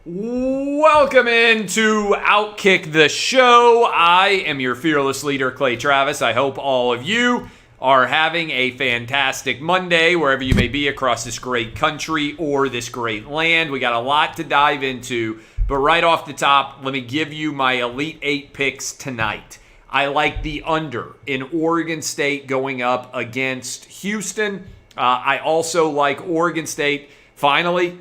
Welcome into OutKick the Show. I am your fearless leader, Clay Travis. I hope all of you are having a fantastic Monday, wherever you may be across this great country or this great land. We got a lot to dive into, but right off the top, let me give you my Elite 8 picks tonight. I like the under in Oregon State going up against Houston. I also like Oregon State. Finally,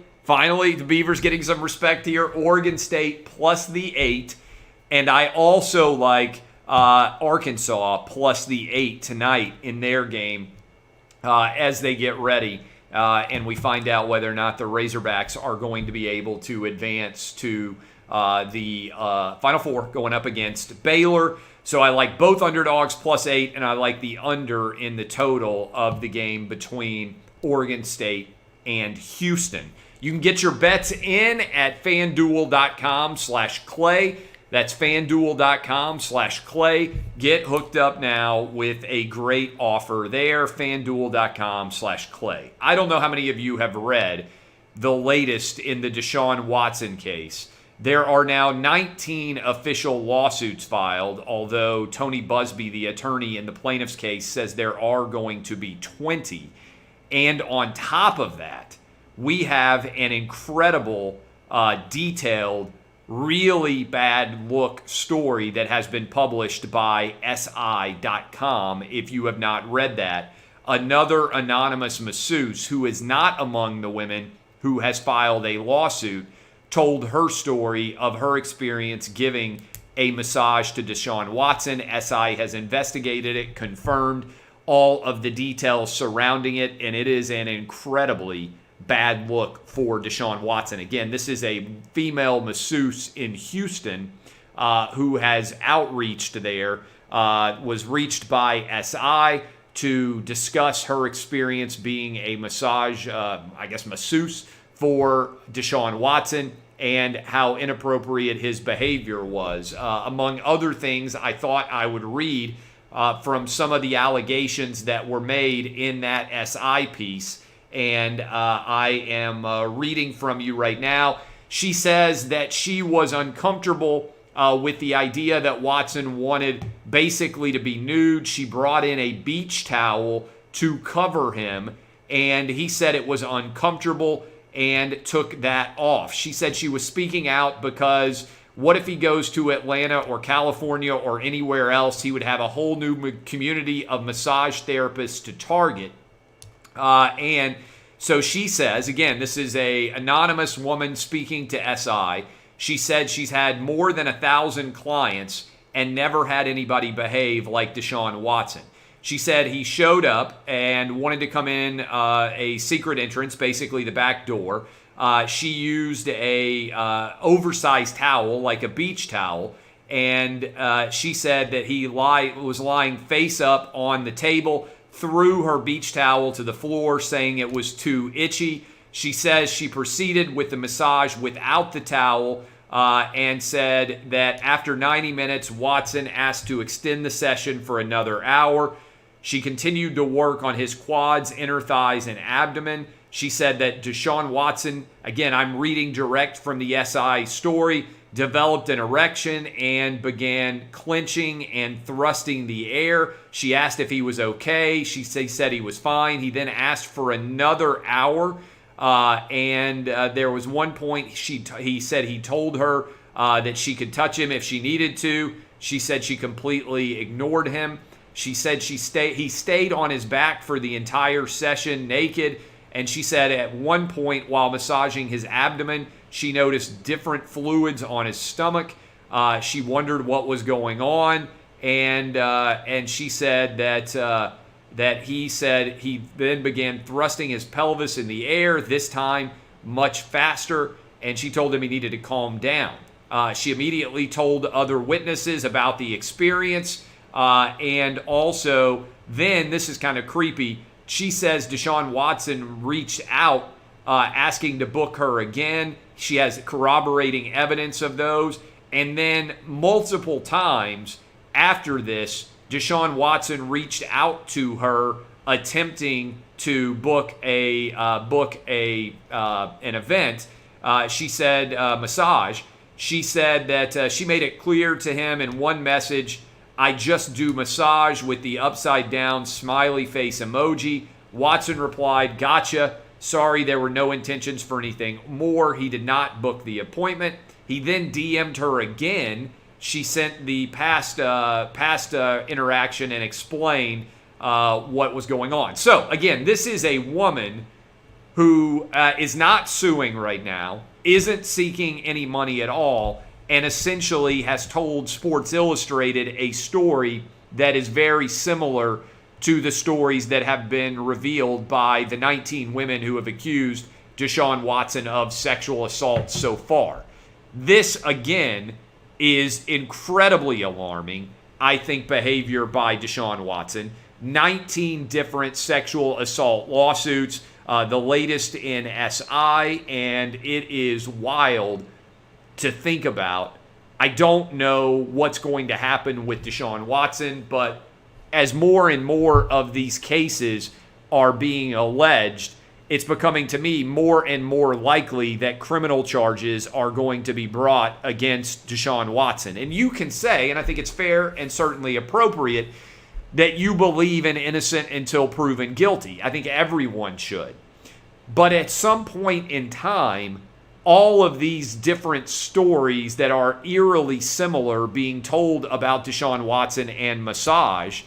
the Beavers getting some respect here. Oregon State plus the 8. And I also like Arkansas plus the 8 tonight in their game as they get ready. And we find out whether or not the Razorbacks are going to be able to advance to the Final Four going up against Baylor. So I like both underdogs plus 8, and I like the under in the total of the game between Oregon State and Houston. You can get your bets in at FanDuel.com/Clay. That's FanDuel.com/Clay. Get hooked up now with a great offer there, FanDuel.com/Clay. I don't know how many of you have read the latest in the Deshaun Watson case. There are now 19 official lawsuits filed, although Tony Busby, the attorney in the plaintiff's case, says there are going to be 20. And on top of that, we have an incredible, detailed, really bad look story that has been published by SI.com. If you have not read that, another anonymous masseuse who is not among the women who has filed a lawsuit told her story of her experience giving a massage to Deshaun Watson. SI has investigated it, confirmed all of the details surrounding it, and it is an incredibly bad look for Deshaun Watson. Again, this is a female masseuse in Houston who has outreached there, was reached by SI to discuss her experience being a masseuse for Deshaun Watson and how inappropriate his behavior was. Among other things, I thought I would read from some of the allegations that were made in that SI piece. And I am reading from you right now. She says that she was uncomfortable with the idea that Watson wanted basically to be nude. She brought in a beach towel to cover him, and he said it was uncomfortable and took that off. She said she was speaking out because what if he goes to Atlanta or California or anywhere else? He would have a whole new community of massage therapists to target. And so she says, again, this is a anonymous woman speaking to SI. She said she's had more than 1,000 clients and never had anybody behave like Deshaun Watson. She said he showed up and wanted to come in a secret entrance, basically the back door. She used a oversized towel, like a beach towel, and she said that he was lying face up on the table, threw her beach towel to the floor, saying it was too itchy. She says she proceeded with the massage without the towel and said that after 90 minutes, Watson asked to extend the session for another hour. She continued to work on his quads, inner thighs, and abdomen. She said that Deshaun Watson, again, I'm reading direct from the SI story, developed an erection and began clenching and thrusting the air. She asked if he was okay. She said he was fine. He then asked for another hour. And there was one point he said he told her that she could touch him if she needed to. She said she completely ignored him. She said he stayed on his back for the entire session naked. And she said at one point while massaging his abdomen, she noticed different fluids on his stomach. She wondered what was going on. And she said that he said he then began thrusting his pelvis in the air, this time much faster. And she told him he needed to calm down. She immediately told other witnesses about the experience. And also, then, this is kind of creepy, she says Deshaun Watson reached out asking to book her again. She has corroborating evidence of those. And then multiple times after this, Deshaun Watson reached out to her attempting to book an event. She said, massage. She said that she made it clear to him in one message, I just do massage with the upside down smiley face emoji. Watson replied, gotcha. Sorry, there were no intentions for anything more. He did not book the appointment. He then DM'd her again. She sent the past interaction and explained what was going on. So, again, this is a woman who is not suing right now, isn't seeking any money at all, and essentially has told Sports Illustrated a story that is very similar to the stories that have been revealed by the 19 women who have accused Deshaun Watson of sexual assault so far. This, again, is incredibly alarming, I think, behavior by Deshaun Watson. 19 different sexual assault lawsuits, the latest in SI, and it is wild to think about. I don't know what's going to happen with Deshaun Watson, but as more and more of these cases are being alleged, it's becoming, to me, more and more likely that criminal charges are going to be brought against Deshaun Watson. And you can say, and I think it's fair and certainly appropriate, that you believe in innocent until proven guilty. I think everyone should. But at some point in time, all of these different stories that are eerily similar being told about Deshaun Watson and massage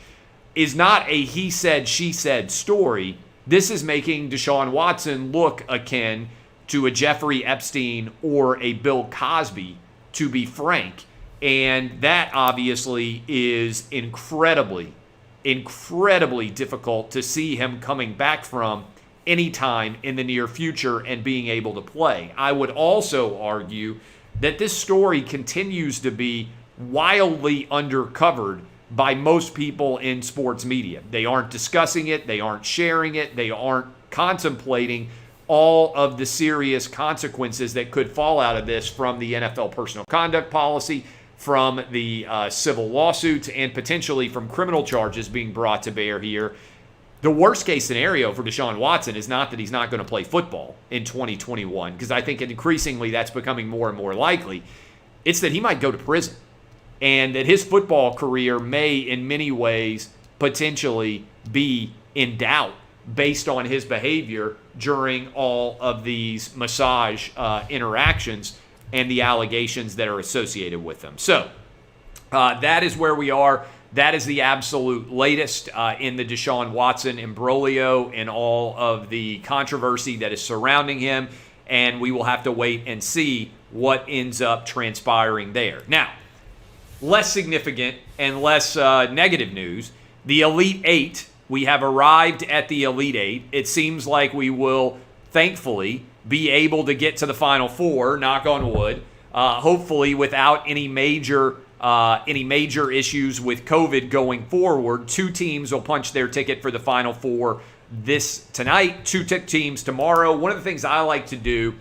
is not a he said, she said story. This is making Deshaun Watson look akin to a Jeffrey Epstein or a Bill Cosby, to be frank. And that obviously is incredibly difficult to see him coming back from anytime in the near future and being able to play. I would also argue that this story continues to be wildly undercovered by most people in sports media. They aren't discussing it, they aren't sharing it, they aren't contemplating all of the serious consequences that could fall out of this, from the NFL personal conduct policy, from the civil lawsuits, and potentially from criminal charges being brought to bear here. The worst case scenario for Deshaun Watson is not that he's not going to play football in 2021, because I think increasingly that's becoming more and more likely. It's that he might go to prison, and that his football career may, in many ways, potentially be in doubt based on his behavior during all of these massage interactions and the allegations that are associated with them. So that is where we are. That is the absolute latest in the Deshaun Watson imbroglio and all of the controversy that is surrounding him, and we will have to wait and see what ends up transpiring there. Now, less significant and less negative news, the Elite Eight. We have arrived at the Elite Eight. It seems like we will, thankfully, be able to get to the Final Four, knock on wood, hopefully without any major issues with COVID going forward. 2 teams will punch their ticket for the Final Four tonight, 2 teams tomorrow. One of the things I like to do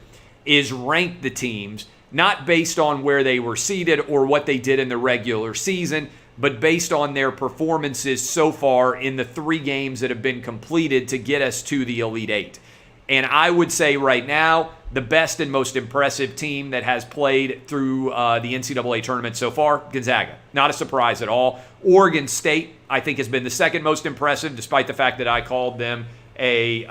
is rank the teams, not based on where they were seeded or what they did in the regular season, but based on their performances so far in the 3 games that have been completed to get us to the Elite Eight. And I would say right now, the best and most impressive team that has played through the NCAA tournament so far, Gonzaga. Not a surprise at all. Oregon State, I think, has been the second most impressive, despite the fact that I called them a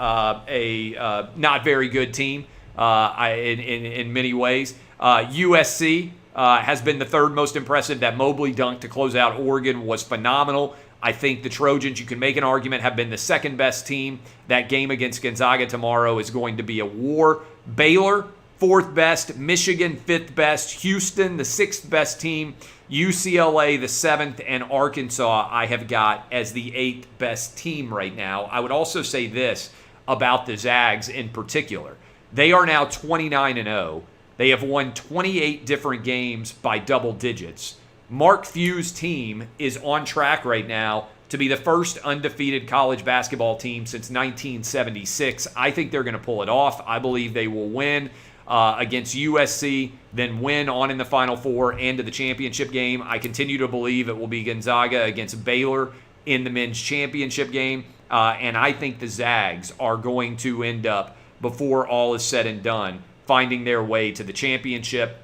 not very good team in many ways. USC has been the third most impressive. That Mobley dunk to close out Oregon was phenomenal. I think the Trojans, you can make an argument, have been the second best team. That game against Gonzaga tomorrow is going to be a war. Baylor, 4th best. Michigan, 5th best. Houston, the 6th best team. UCLA, the 7th. And Arkansas, I have got as the 8th best team right now. I would also say this about the Zags in particular. They are now 29-0. They have won 28 different games by double digits. Mark Few's team is on track right now to be the first undefeated college basketball team since 1976. I think they're going to pull it off. I believe they will win against USC, then win on in the Final Four and to the championship game. I continue to believe it will be Gonzaga against Baylor in the men's championship game. And I think the Zags are going to end up, before all is said and done, finding their way to the championship.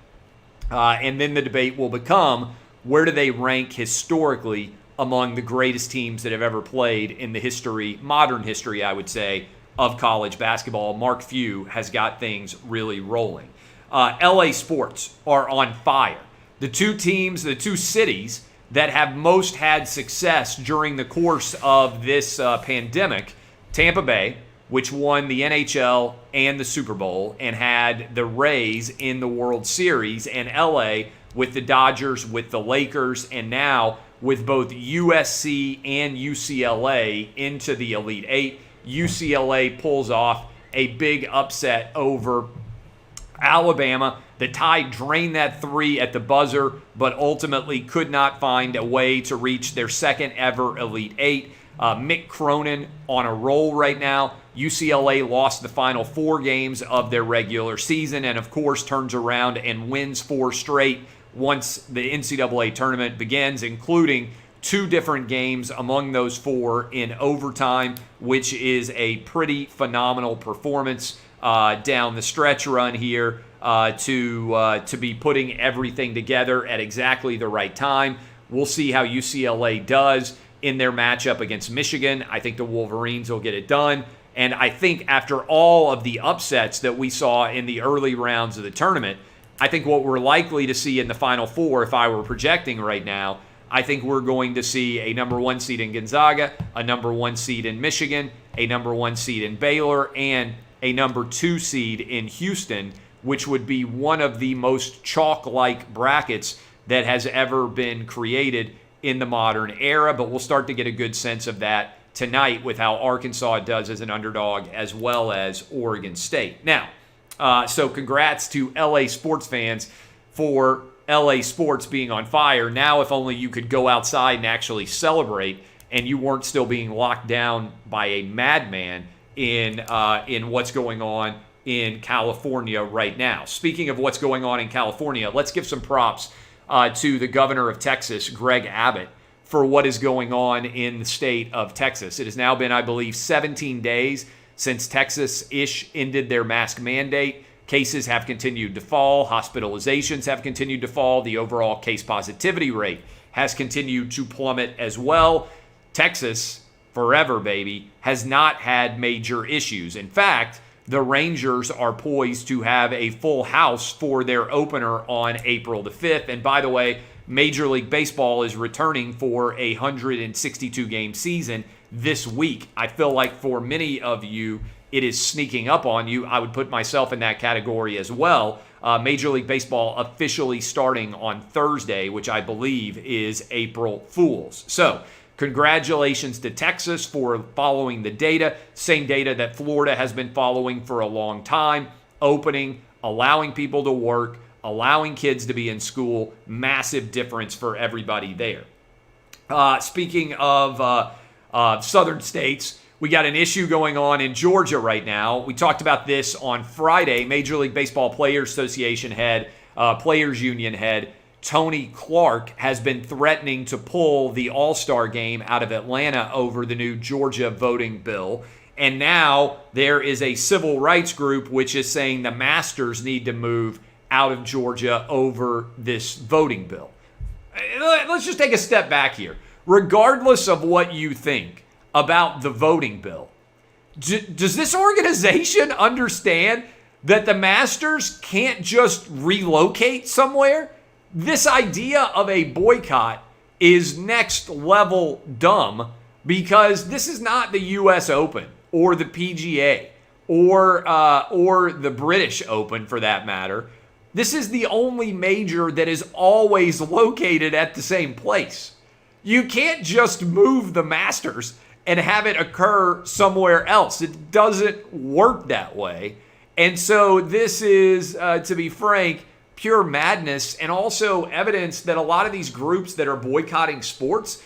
And then the debate will become, where do they rank historically among the greatest teams that have ever played in the history, modern history, I would say, of college basketball. Mark Few has got things really rolling. LA sports are on fire. The two teams, the two cities that have most had success during the course of this pandemic, Tampa Bay, which won the NHL and the Super Bowl and had the Rays in the World Series, and LA with the Dodgers, with the Lakers, and now with both USC and UCLA into the Elite Eight. UCLA pulls off a big upset over Alabama. The Tide drained that three at the buzzer, but ultimately could not find a way to reach their second ever Elite Eight. Mick Cronin on a roll right now. UCLA lost the final 4 games of their regular season and, of course, turns around and wins 4 straight once the NCAA tournament begins, including 2 different games among those 4 in overtime, which is a pretty phenomenal performance down the stretch run here to be putting everything together at exactly the right time. We'll see how UCLA does in their matchup against Michigan. I think the Wolverines will get it done. And I think after all of the upsets that we saw in the early rounds of the tournament, I think what we're likely to see in the Final Four, if I were projecting right now, I think we're going to see a number 1 seed in Gonzaga, a number 1 seed in Michigan, a number 1 seed in Baylor, and a number 2 seed in Houston, which would be one of the most chalk-like brackets that has ever been created in the modern era. But we'll start to get a good sense of that tonight with how Arkansas does as an underdog, as well as Oregon State. Now, so congrats to LA sports fans for LA sports being on fire. Now, if only you could go outside and actually celebrate, and you weren't still being locked down by a madman in what's going on in California right now. Speaking of what's going on in California, let's give some props to the governor of Texas, Greg Abbott, for what is going on in the state of Texas. It has now been, I believe, 17 days since Texas-ish ended their mask mandate. Cases have continued to fall. Hospitalizations have continued to fall. The overall case positivity rate has continued to plummet as well. Texas, forever, baby, has not had major issues. In fact, the Rangers are poised to have a full house for their opener on April the 5th. And by the way, Major League Baseball is returning for a 162-game season this week. I feel like for many of you, it is sneaking up on you. I would put myself in that category as well. Major League Baseball officially starting on Thursday, which I believe is April Fool's. So, congratulations to Texas for following the data, same data that Florida has been following for a long time, opening, allowing people to work, allowing kids to be in school. Massive difference for everybody there. Speaking of southern states, we got an issue going on in Georgia right now. We talked about this on Friday. Major League Baseball Players Association head, Players Union head, Tony Clark has been threatening to pull the All-Star game out of Atlanta over the new Georgia voting bill. And now there is a civil rights group which is saying the Masters need to move out of Georgia over this voting bill. Let's just take a step back here. Regardless of what you think about the voting bill, does this organization understand that the Masters can't just relocate somewhere? This idea of a boycott is next level dumb, because this is not the U.S. Open or the PGA or the British Open for that matter. This is the only major that is always located at the same place. You can't just move the Masters and have it occur somewhere else. It doesn't work that way. And so this is, to be frank, pure madness, and also evidence that a lot of these groups that are boycotting sports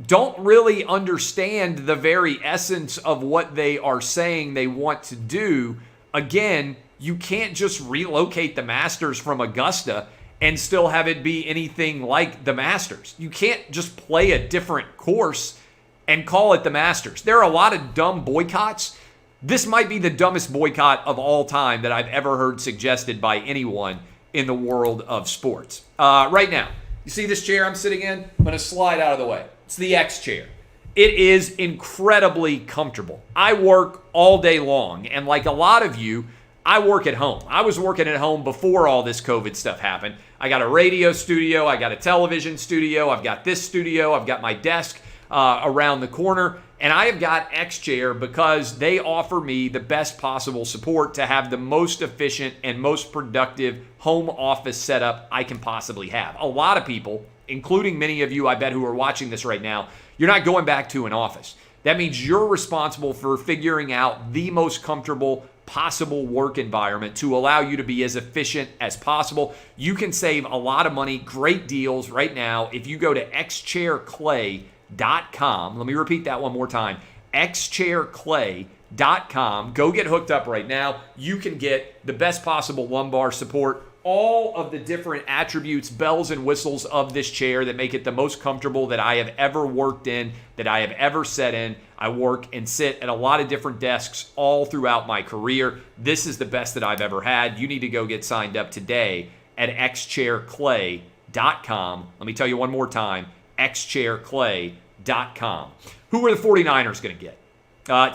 don't really understand the very essence of what they are saying they want to do. Again, you can't just relocate the Masters from Augusta and still have it be anything like the Masters. You can't just play a different course and call it the Masters. There are a lot of dumb boycotts This might be the dumbest boycott of all time that I've ever heard suggested by anyone in the world of sports. Right now, you see this chair I'm sitting in? I'm going to slide out of the way. It's the X chair. It is incredibly comfortable. I work all day long, and like a lot of you, I work at home. I was working at home before all this COVID stuff happened. I got a radio studio. I got a television studio. I've got this studio. I've got my desk around the corner. And I have got X-Chair because they offer me the best possible support to have the most efficient and most productive home office setup I can possibly have. A lot of people, including many of you, I bet, who are watching this right now, you're not going back to an office. That means you're responsible for figuring out the most comfortable possible work environment to allow you to be as efficient as possible. You can save a lot of money, great deals right now if you go to xchairclay.com. Let me repeat that one more time. xchairclay.com. Go get hooked up right now. You can get the best possible lumbar support, all of the different attributes, bells and whistles of this chair that make it the most comfortable that I have ever worked in, that I have ever sat in. I work and sit at a lot of different desks all throughout my career. This is the best that I've ever had. You need to go get signed up today at xchairclay.com. Let me tell you one more time, xchairclay.com. Who are the 49ers going to get?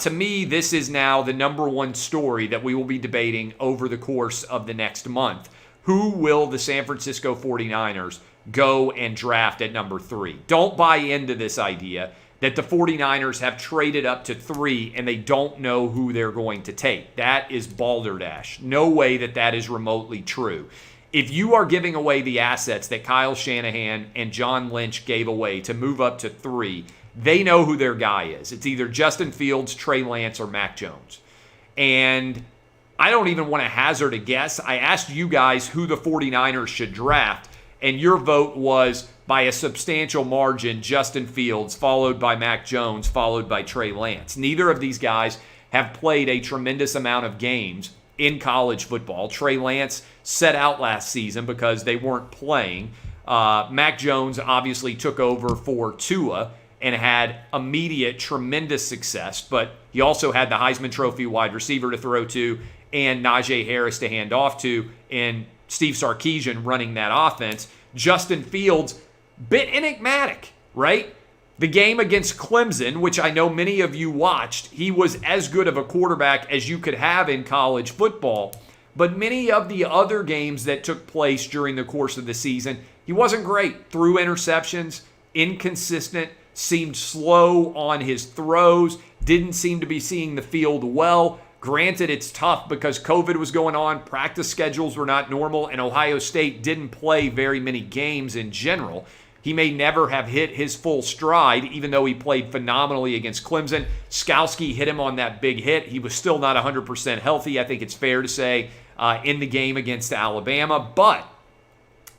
To me, this is now the number one story that we will be debating over the course of the next month. Who will the San Francisco 49ers go and draft at number 3? Don't buy into this idea that the 49ers have traded up to 3 and they don't know who they're going to take. That is balderdash. No way that that is remotely true. If you are giving away the assets that Kyle Shanahan and John Lynch gave away to move up to 3, they know who their guy is. It's either Justin Fields, Trey Lance, or Mac Jones. And I don't even want to hazard a guess. I asked you guys who the 49ers should draft, and your vote was by a substantial margin Justin Fields, followed by Mac Jones, followed by Trey Lance. Neither of these guys have played a tremendous amount of games in college football. Trey Lance set out last season because they weren't playing. Mac Jones obviously took over for Tua and had immediate tremendous success, but he also had the Heisman Trophy wide receiver to throw to and Najee Harris to hand off to, and Steve Sarkisian running that offense. Justin Fields, bit enigmatic, right? The game against Clemson, which I know many of you watched, he was as good of a quarterback as you could have in college football. But many of the other games that took place during the course of the season, he wasn't great. Threw interceptions, inconsistent, seemed slow on his throws, didn't seem to be seeing the field well. Granted, it's tough because COVID was going on, practice schedules were not normal, and Ohio State didn't play very many games in general. He may never have hit his full stride, even though he played phenomenally against Clemson. Skowski hit him on that big hit. He was still not 100% healthy, I think it's fair to say, in the game against Alabama. But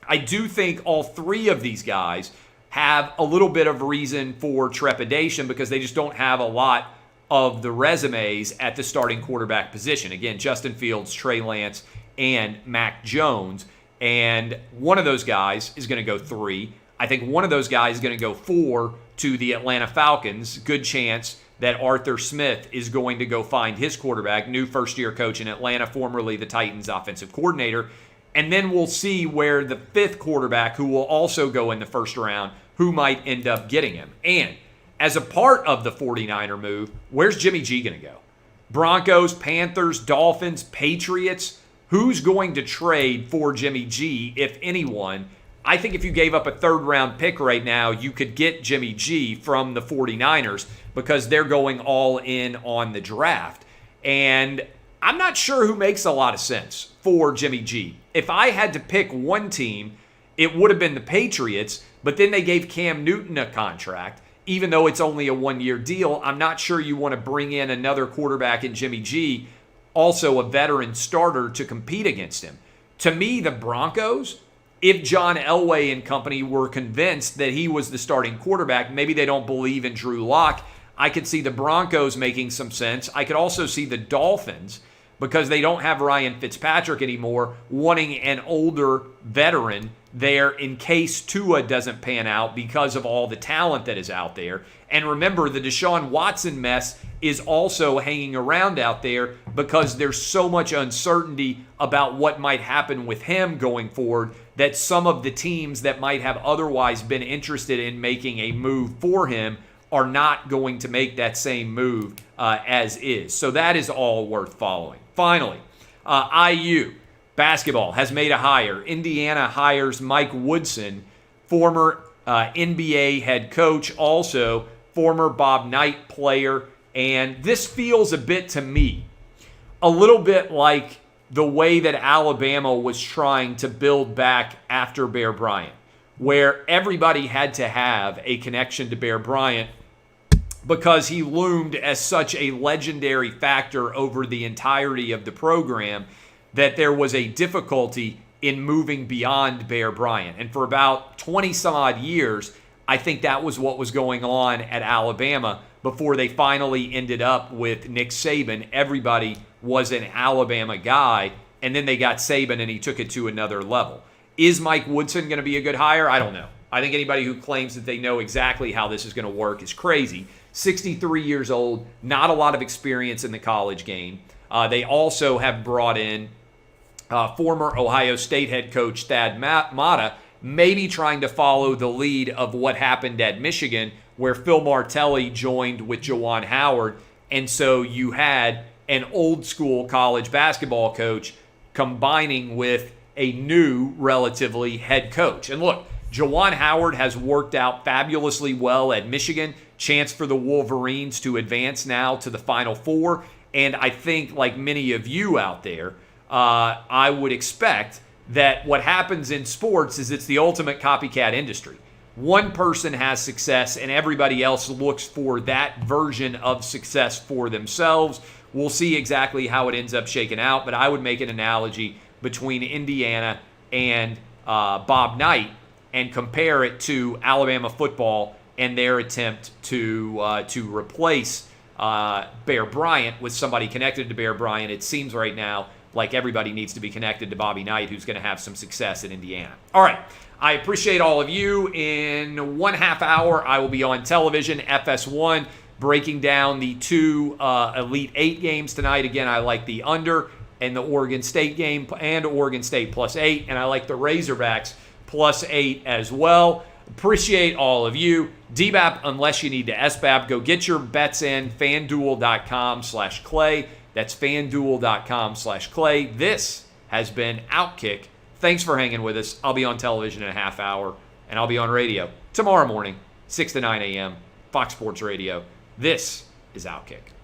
I do think all 3 of these guys have a little bit of reason for trepidation because they just don't have a lot of the resumes at the starting quarterback position. Again, Justin Fields, Trey Lance, and Mac Jones. And one of those guys is going to go 3. I think one of those guys is going to go 4 to the Atlanta Falcons. Good chance that Arthur Smith is going to go find his quarterback, new first-year coach in Atlanta, formerly the Titans offensive coordinator. And then we'll see where the 5th quarterback, who will also go in the first round, who might end up getting him. And as a part of the 49er move, where's Jimmy G going to go? Broncos, Panthers, Dolphins, Patriots. Who's going to trade for Jimmy G, if anyone? I think if you gave up a 3rd-round pick right now, you could get Jimmy G from the 49ers because they're going all in on the draft. And I'm not sure who makes a lot of sense for Jimmy G. If I had to pick one team, it would have been the Patriots, but then they gave Cam Newton a contract. Even though it's only a 1-year deal, I'm not sure you want to bring in another quarterback in Jimmy G, also a veteran starter, to compete against him. To me, the Broncos, if John Elway and company were convinced that he was the starting quarterback, maybe they don't believe in Drew Lock, I could see the Broncos making some sense. I could also see the Dolphins, because they don't have Ryan Fitzpatrick anymore, wanting an older veteran there in case Tua doesn't pan out because of all the talent that is out there. And remember, the Deshaun Watson mess is also hanging around out there because there's so much uncertainty about what might happen with him going forward that some of the teams that might have otherwise been interested in making a move for him are not going to make that same move as is. So that is all worth following. Finally, IU basketball has made a hire. Indiana hires Mike Woodson, former NBA head coach, also former Bob Knight player. And this feels a bit to me, a little bit like the way that Alabama was trying to build back after Bear Bryant, where everybody had to have a connection to Bear Bryant because he loomed as such a legendary factor over the entirety of the program that there was a difficulty in moving beyond Bear Bryant. And for about 20 some odd years, I think that was what was going on at Alabama before they finally ended up with Nick Saban. Everybody was an Alabama guy, and then they got Saban and he took it to another level. Is Mike Woodson going to be a good hire? I don't know. I think anybody who claims that they know exactly how this is going to work is crazy. 63 years old, not a lot of experience in the college game. They also have brought in former Ohio State head coach Thad Matta, maybe trying to follow the lead of what happened at Michigan, where Phil Martelli joined with Juwan Howard. And so you had an old school college basketball coach combining with a new, relatively, head coach. And look, Juwan Howard has worked out fabulously well at Michigan. Chance for the Wolverines to advance now to the Final Four. And I think, like many of you out there, I would expect that what happens in sports is it's the ultimate copycat industry. One person has success and everybody else looks for that version of success for themselves. We'll see exactly how it ends up shaking out, but I would make an analogy between Indiana and Bob Knight and compare it to Alabama football and their attempt to replace Bear Bryant with somebody connected to Bear Bryant. It seems right now like everybody needs to be connected to Bobby Knight, who's going to have some success in Indiana. All right. I appreciate all of you. In 1/2 hour, I will be on television, FS1, breaking down the two Elite Eight games tonight. Again, I like the under and the Oregon State game and Oregon State +8, and I like the Razorbacks +8 as well. Appreciate all of you. DBAP, unless you need to SBAP, go get your bets in, fanduel.com/Clay. That's fanduel.com/Clay. This has been OutKick. Thanks for hanging with us. I'll be on television in a half hour, and I'll be on radio tomorrow morning, 6 to 9 a.m., Fox Sports Radio. This is OutKick.